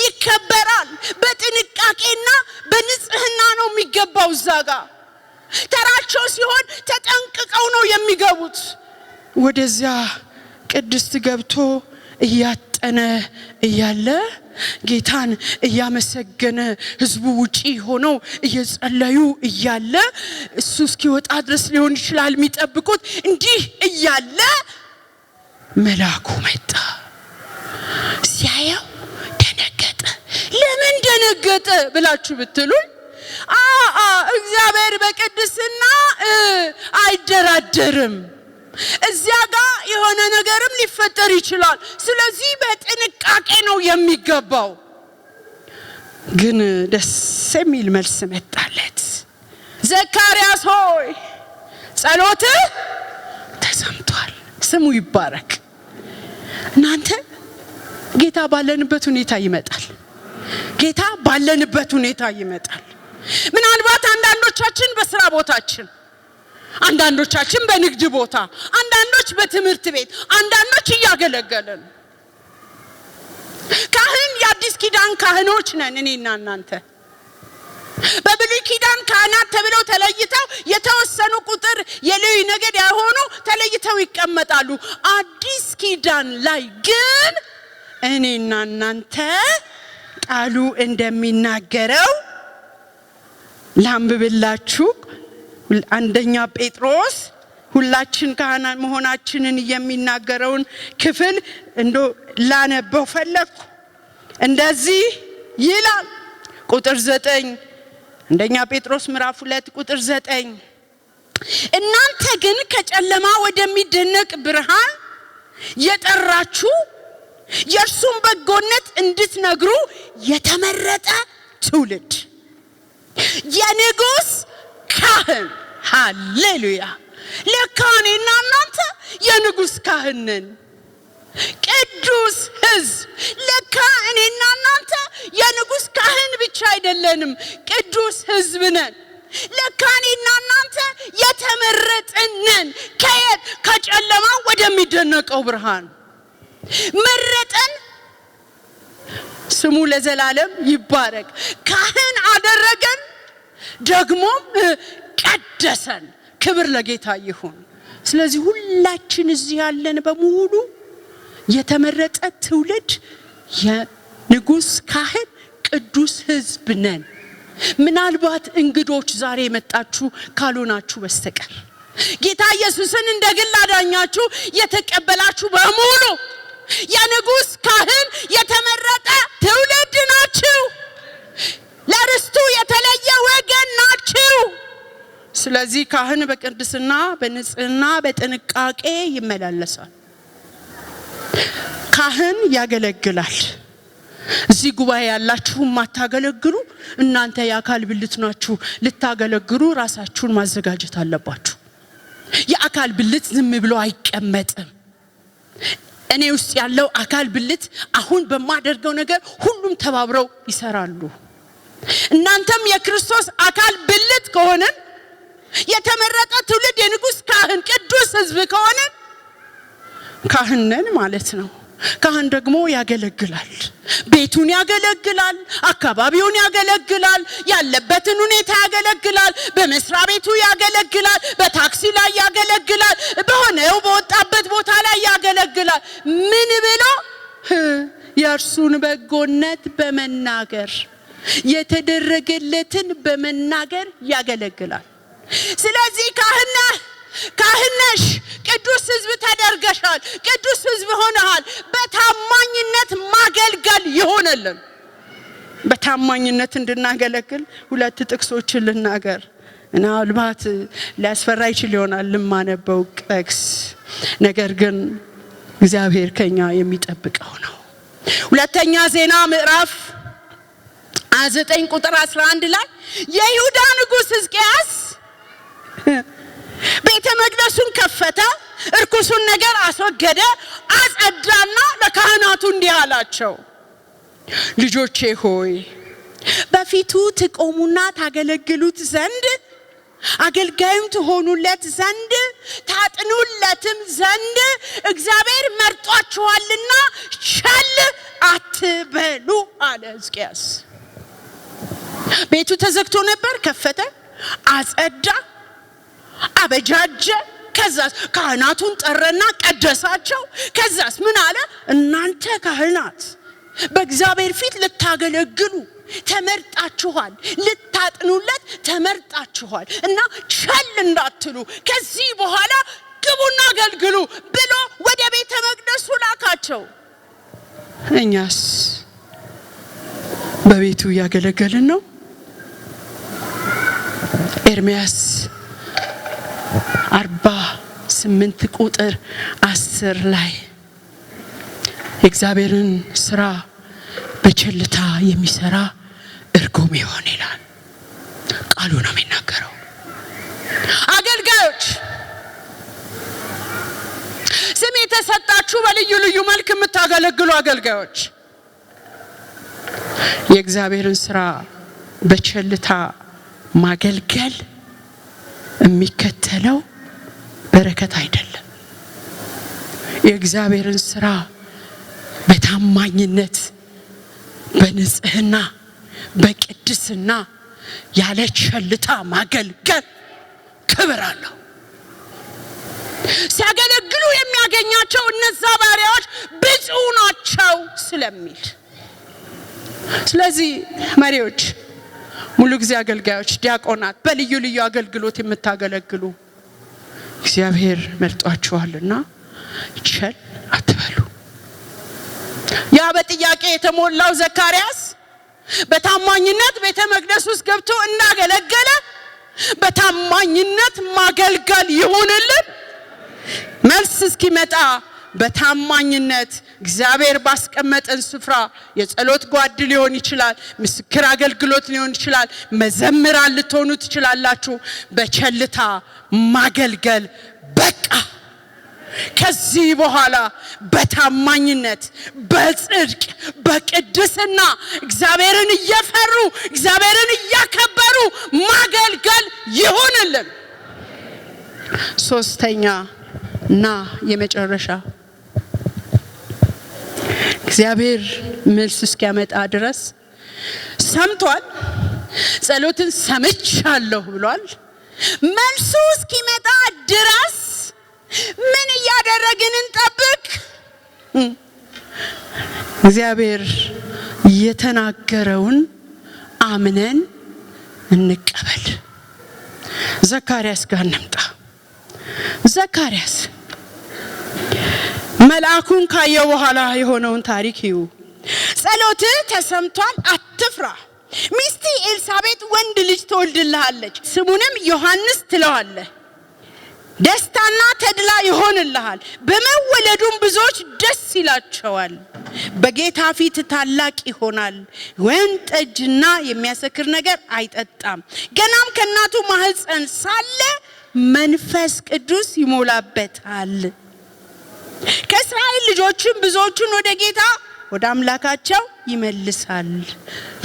ይከበራል። በጥንቃቄና በንጽህና ነው የሚገባው። እዛ ጋር ተራቸው ሲሆን ተጠንቅቀው ነው የሚገቡት። ወደዚያ ቅድስት ገብቶ እያጠነ እያለ ጌታን እያመሰገነ ህዝቡ ውጪ ሆነው እየጸለዩ እያለ እሱ እስኪወጣ ድረስ ሊሆን ይችላል የሚጠብቁት። እንዲህ እያለ መልአኩ መጣ። ሲያየው ደነገጠ። ለምን ደነገጠ ብላችሁ ብትሉኝ፣ እግዚአብሔር በቅድስና አይደራደርም። እዚያ ጋር የሆነ ነገርም ሊፈጠር ይችላል። ስለዚህ በጥንቃቄ ነው የሚገባው። ግን ደስ የሚል መልስ መጣለት። ዘካርያስ ሆይ ጸሎትህ ተሰምቷል። ስሙ ይባረክ። እናንተ ጌታ ባለንበት ሁኔታ ይመጣል። ጌታ ባለንበት ሁኔታ ይመጣል። ምናልባት አንዳንዶቻችን በስራ ቦታችን፣ አንዳንዶቻችን በንግድ ቦታ፣ አንዳንዶች በትምህርት ቤት፣ አንዳንዶች እያገለገለን። ካህን የአዲስ ኪዳን ካህኖች ነን እኔና እናንተ። በብሉይ ኪዳን ካህናት ተብለው ተለይተው የተወሰኑ ቁጥር የሌዊ ነገድ ያልሆኑ ተለይተው ይቀመጣሉ። አዲስ ኪዳን ላይ ግን እኔና እናንተ ቃሉ እንደሚናገረው ላንብብላችሁ። አንደኛ ጴጥሮስ ሁላችን ካህናት መሆናችንን የሚናገረውን ክፍል ላነበው ፈለኩ። እንደዚህ ይላል ቁጥር 9፣ አንደኛ ጴጥሮስ ምዕራፍ 2 ቁጥር 9፣ እናንተ ግን ከጨለማ ወደሚደነቅ ብርሃን የጠራችሁ የእርሱን በጎነት እንድትነግሩ የተመረጠ ትውልድ፣ የንጉሥ ካህን። ሃሌሉያ! ለካ እኔና እናንተ የንጉሥ ካህን ነን። ቅዱስ ሕዝብ። ለካ እኔና እናንተ የንጉሥ ካህን ብቻ አይደለንም፣ ቅዱስ ሕዝብ ነን። ለካ እኔና እናንተ የተመረጥን ነን። ከየት? ከጨለማ ወደሚደነቀው ብርሃን መረጠን። ስሙ ለዘላለም ይባረክ። ካህን አደረገን፣ ደግሞም ቀደሰን። ክብር ለጌታ ይሁን። ስለዚህ ሁላችን እዚህ ያለን በሙሉ የተመረጠ ትውልድ፣ የንጉሥ ካህን፣ ቅዱስ ሕዝብ ነን። ምናልባት እንግዶች ዛሬ የመጣችሁ ካልሆናችሁ በስተቀር ጌታ ኢየሱስን እንደ ግል አዳኛችሁ የተቀበላችሁ በሙሉ የንጉሥ ካህን የተመረጠ ትውልድ ናችሁ። ለርስቱ የተለየ ወገን ናችሁ። ስለዚህ ካህን በቅድስና በንጽህና በጥንቃቄ ይመላለሳል። ካህን ያገለግላል። እዚህ ጉባኤ ያላችሁ ማታገለግሉ እናንተ የአካል ብልት ናችሁ። ልታገለግሉ ራሳችሁን ማዘጋጀት አለባችሁ። የአካል ብልት ዝም ብሎ አይቀመጥም። እኔ ውስጥ ያለው አካል ብልት አሁን በማደርገው ነገር ሁሉም ተባብረው ይሰራሉ። እናንተም የክርስቶስ አካል ብልት ከሆነን፣ የተመረጠ ትውልድ፣ የንጉሥ ካህን፣ ቅዱስ ሕዝብ ከሆነን ካህን ነን ማለት ነው። ካህን ደግሞ ያገለግላል። ቤቱን ያገለግላል፣ አካባቢውን ያገለግላል፣ ያለበትን ሁኔታ ያገለግላል፣ በመስሪያ ቤቱ ያገለግላል፣ በታክሲ ላይ ያገለግላል፣ በሆነው በወጣበት ቦታ ላይ ያገለግላል። ምን ብሎ? የእርሱን በጎነት በመናገር የተደረገለትን በመናገር ያገለግላል። ስለዚህ ካህን ነሽ፣ ቅዱስ ሕዝብ ተደርገሻል፣ ቅዱስ ሕዝብ ሆነሃል። በታማኝነት ማገልገል ይሆነልን። በታማኝነት እንድናገለግል ሁለት ጥቅሶችን ልናገር። ምናልባት ሊያስፈራ ይችል ይሆናል ለማነበው ጥቅስ፣ ነገር ግን እግዚአብሔር ከኛ የሚጠብቀው ነው። ሁለተኛ ዜና ምዕራፍ 9 ቁጥር 11 ላይ የይሁዳ ንጉሥ ሕዝቅያስ ቤተ መቅደሱን ከፈተ፣ እርኩሱን ነገር አስወገደ፣ አጸዳና ለካህናቱ እንዲህ አላቸው፣ ልጆቼ ሆይ በፊቱ ትቆሙና ታገለግሉት ዘንድ አገልጋይም ትሆኑለት ዘንድ ታጥኑለትም ዘንድ እግዚአብሔር መርጧችኋልና ቸል አትበሉ አለ ሕዝቅያስ። ቤቱ ተዘግቶ ነበር፣ ከፈተ፣ አጸዳ፣ አበጃጀ። ከዛስ ካህናቱን ጠረና ቀደሳቸው። ከዛስ ምን አለ? እናንተ ካህናት በእግዚአብሔር ፊት ልታገለግሉ ተመርጣችኋል፣ ልታጥኑለት ተመርጣችኋል እና ቸል እንዳትሉ ከዚህ በኋላ ግቡና አገልግሉ ብሎ ወደ ቤተ መቅደሱ ላካቸው። እኛስ በቤቱ ያገለገልን ነው። ኤርምያስ 48 ቁጥር 10 ላይ የእግዚአብሔርን ስራ በቸልታ የሚሰራ እርጉም ይሆን ይላል። ቃሉ ነው የሚናገረው። አገልጋዮች ስም የተሰጣችሁ በልዩ ልዩ መልክ የምታገለግሉ አገልጋዮች የእግዚአብሔርን ስራ በቸልታ ማገልገል የሚከተለው በረከት አይደለም። የእግዚአብሔርን ስራ በታማኝነት በንጽህና በቅድስና ያለ ቸልታ ማገልገል ክብር አለው። ሲያገለግሉ የሚያገኛቸው እነዛ ባሪያዎች ብፁዕ ናቸው ስለሚል። ስለዚህ መሪዎች፣ ሙሉ ጊዜ አገልጋዮች፣ ዲያቆናት፣ በልዩ ልዩ አገልግሎት የምታገለግሉ እግዚአብሔር መርጧችኋልና ቸል አትበሉ። ያ በጥያቄ የተሞላው ዘካርያስ በታማኝነት ቤተ መቅደስ ውስጥ ገብቶ እንዳገለገለ በታማኝነት ማገልገል ይሁንልን። መልስ እስኪመጣ በታማኝነት እግዚአብሔር ባስቀመጠን ስፍራ የጸሎት ጓድ ሊሆን ይችላል፣ ምስክር አገልግሎት ሊሆን ይችላል፣ መዘምራን ልትሆኑ ትችላላችሁ። በቸልታ ማገልገል በቃ ከዚህ በኋላ በታማኝነት በጽድቅ በቅድስና እግዚአብሔርን እየፈሩ እግዚአብሔርን እያከበሩ ማገልገል ይሁንልን። ሶስተኛና የመጨረሻ እግዚአብሔር መልስ እስኪያመጣ ድረስ ሰምቷል። ጸሎትን ሰምቻለሁ ብሏል። መልሱ እስኪመጣ ድረስ ምን ያደረግን እንጠብቅ? እግዚአብሔር የተናገረውን አምነን እንቀበል። ዘካርያስ ጋር እንምጣ። ዘካርያስ መልአኩን ካየው በኋላ የሆነውን ታሪክ ይዩ። ጸሎት ተሰምቷል፣ አትፍራ። ሚስት ኤልሳቤጥ ወንድ ልጅ ትወልድልሃለች፣ ስሙንም ዮሐንስ ትለዋለህ። ደስታና ተድላ ይሆንልሃል፣ በመወለዱም ብዙዎች ደስ ይላቸዋል። በጌታ ፊት ታላቅ ይሆናል፣ ወይን ጠጅና የሚያሰክር ነገር አይጠጣም። ገናም ከእናቱ ማህፀን ሳለ መንፈስ ቅዱስ ይሞላበታል። ከእስራኤል ልጆችም ብዙዎቹን ወደ ጌታ ወደ አምላካቸው ይመልሳል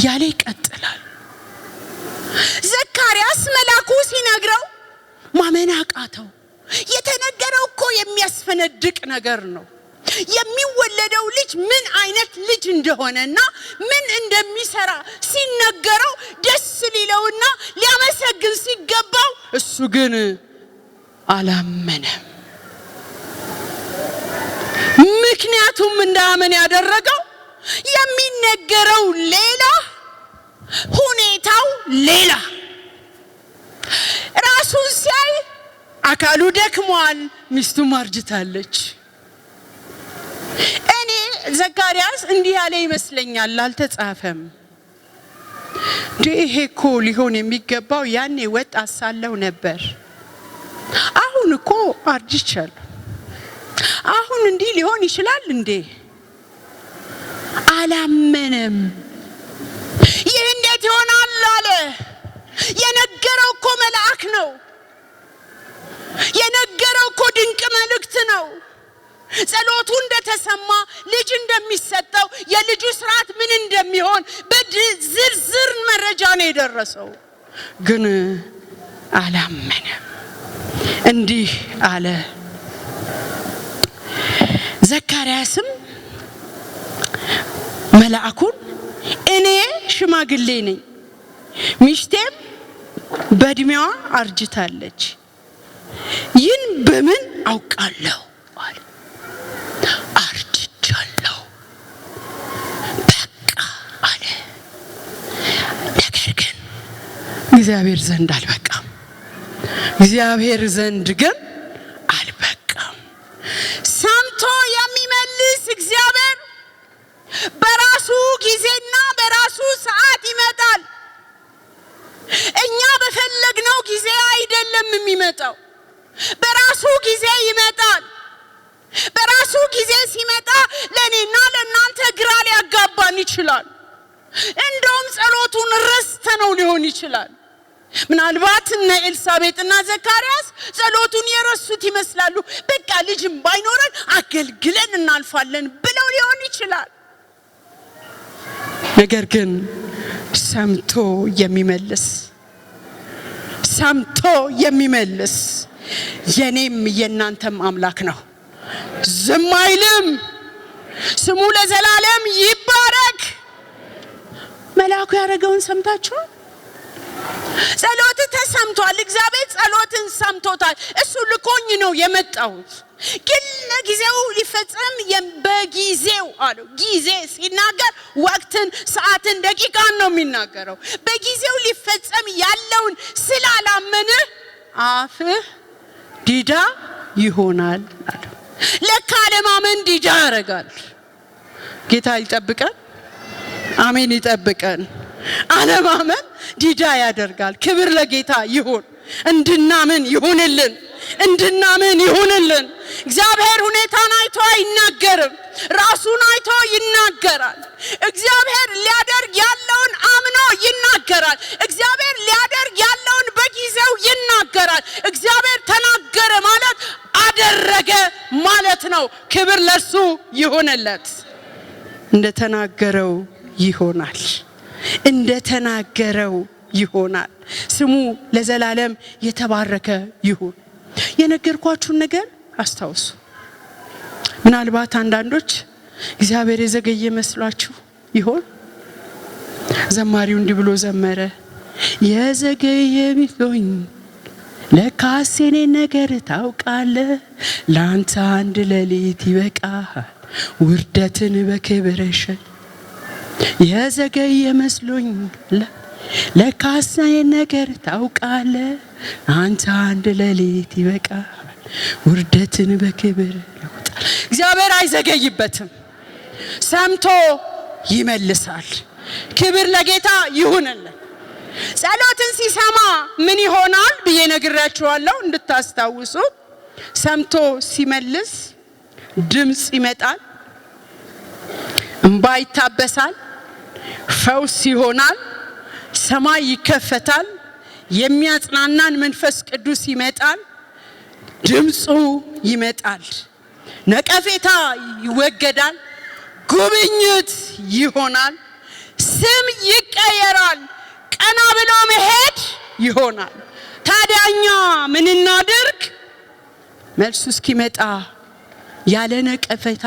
ያለ ይቀጥላል። ዘካርያስ መልአኩ ሲነግረው ማመን አቃተው። የተነገረው እኮ የሚያስፈነድቅ ነገር ነው። የሚወለደው ልጅ ምን አይነት ልጅ እንደሆነና ምን እንደሚሰራ ሲነገረው ደስ ሊለውና ሊያመሰግን ሲገባው እሱ ግን አላመነም። ምክንያቱም እንዳያመን ያደረገው የሚነገረው ሌላ፣ ሁኔታው ሌላ። ራሱን ሲያይ አካሉ ደክሟል፣ ሚስቱም አርጅታለች። እኔ ዘካርያስ እንዲህ ያለ ይመስለኛል፣ አልተጻፈም። ይሄ እኮ ሊሆን የሚገባው ያኔ ወጣት ሳለሁ ነበር። አሁን እኮ አርጅቻለሁ። አሁን እንዲህ ሊሆን ይችላል እንዴ? አላመነም። ይህ እንዴት ይሆናል አለ። የነገረው እኮ መልአክ ነው። የነገረው እኮ ድንቅ መልእክት ነው። ጸሎቱ እንደተሰማ ልጅ እንደሚሰጠው የልጁ ስርዓት ምን እንደሚሆን በዝርዝር መረጃ ነው የደረሰው። ግን አላመነም። እንዲህ አለ። ዘካርያስም መልአኩን እኔ ሽማግሌ ነኝ፣ ሚስቴም በእድሜዋ አርጅታለች፣ ይህን በምን አውቃለሁ አለ። አርጅቻለሁ በቃ አለ። ነገር ግን እግዚአብሔር ዘንድ አልበቃም። እግዚአብሔር ዘንድ ግን አልበቃም። ሰምቶ የሚመልስ እግዚአብሔር በራሱ ጊዜና በራሱ ሰዓት ይመጣል። እኛ በፈለግነው ጊዜ አይደለም የሚመጣው፣ በራሱ ጊዜ ይመጣል። በራሱ ጊዜ ሲመጣ ለኔና ለናንተ ግራ ሊያጋባን ይችላል። እንደውም ጸሎቱን ረስተነው ሊሆን ይችላል። ምናልባት እነ ኤልሳቤጥና ዘካርያስ ጸሎቱን የረሱት ይመስላሉ። በቃ ልጅም ባይኖረን አገልግለን እናልፋለን ብለው ሊሆን ይችላል። ነገር ግን ሰምቶ የሚመልስ የኔም የናንተም አምላክ ነው። ዝም አይልም። ስሙ ለዘላለም ይባረክ። መልአኩ ያደረገውን ሰምታችሁ? ጸሎት ተሰምቷል። እግዚአብሔር ጸሎትን ሰምቶታል። እሱ ልኮኝ ነው የመጣሁት። ግን ለጊዜው ሊፈጸም በጊዜው አለው። ጊዜ ሲናገር ወቅትን፣ ሰዓትን፣ ደቂቃን ነው የሚናገረው። በጊዜው ሊፈጸም ያለውን ስላላመነ አፍህ ዲዳ ይሆናል አለው። ለካ አለማመን ዲዳ ያደርጋል። ጌታ ይጠብቀን። አሜን፣ ይጠብቀን። አለማመን ዲዳ ያደርጋል። ክብር ለጌታ ይሁን። እንድናምን ይሁንልን። እግዚአብሔር ሁኔታን አይቶ አይናገርም፣ ራሱን አይቶ ይናገራል። እግዚአብሔር ሊያደርግ ያለውን አምኖ ይናገራል። እግዚአብሔር ሊያደርግ ያለውን በጊዜው ይናገራል። እግዚአብሔር ተናገረ ማለት አደረገ ማለት ነው። ክብር ለእርሱ ይሁንለት። እንደተናገረው ይሆናል። እንደተናገረው ይሆናል። ስሙ ለዘላለም የተባረከ ይሁን። የነገርኳችሁን ነገር አስታውሱ። ምናልባት አንዳንዶች እግዚአብሔር የዘገየ መስሏችሁ ይሆን? ዘማሪው እንዲህ ብሎ ዘመረ። የዘገየ ቢሆን ለካስ የኔ ነገር ታውቃለህ፣ ላንተ አንድ ሌሊት ይበቃል ውርደትን በክብር ሸኝ። የዘገየ መስሎኝ ለካስ የኔ ነገር ታውቃለህ፣ አንተ አንድ ሌሊት ይበቃል ውርደትን በክብር ይለውጣል። እግዚአብሔር አይዘገይበትም፣ ሰምቶ ይመልሳል። ክብር ለጌታ ይሁንልን። ጸሎትን ሲሰማ ምን ይሆናል ብዬ ነግራችኋለሁ እንድታስታውሱ። ሰምቶ ሲመልስ ድምጽ ይመጣል፣ እንባ ይታበሳል፣ ፈውስ ይሆናል፣ ሰማይ ይከፈታል፣ የሚያጽናናን መንፈስ ቅዱስ ይመጣል፣ ድምጹ ይመጣል፣ ነቀፌታ ይወገዳል፣ ጉብኝት ይሆናል፣ ስም ይቀየራል፣ ቀና ብሎ መሄድ ይሆናል። ታዲያኛ ምን እናድርግ? መልሱ እስኪመጣ ያለ ነቀፌታ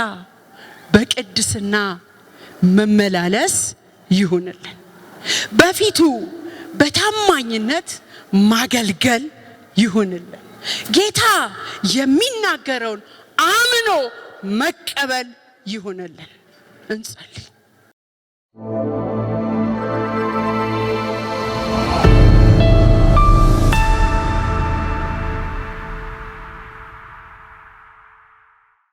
በቅድስና መመላለስ ይሁንልን። በፊቱ በታማኝነት ማገልገል ይሁንልን። ጌታ የሚናገረውን አምኖ መቀበል ይሁንልን። እንጸልይ።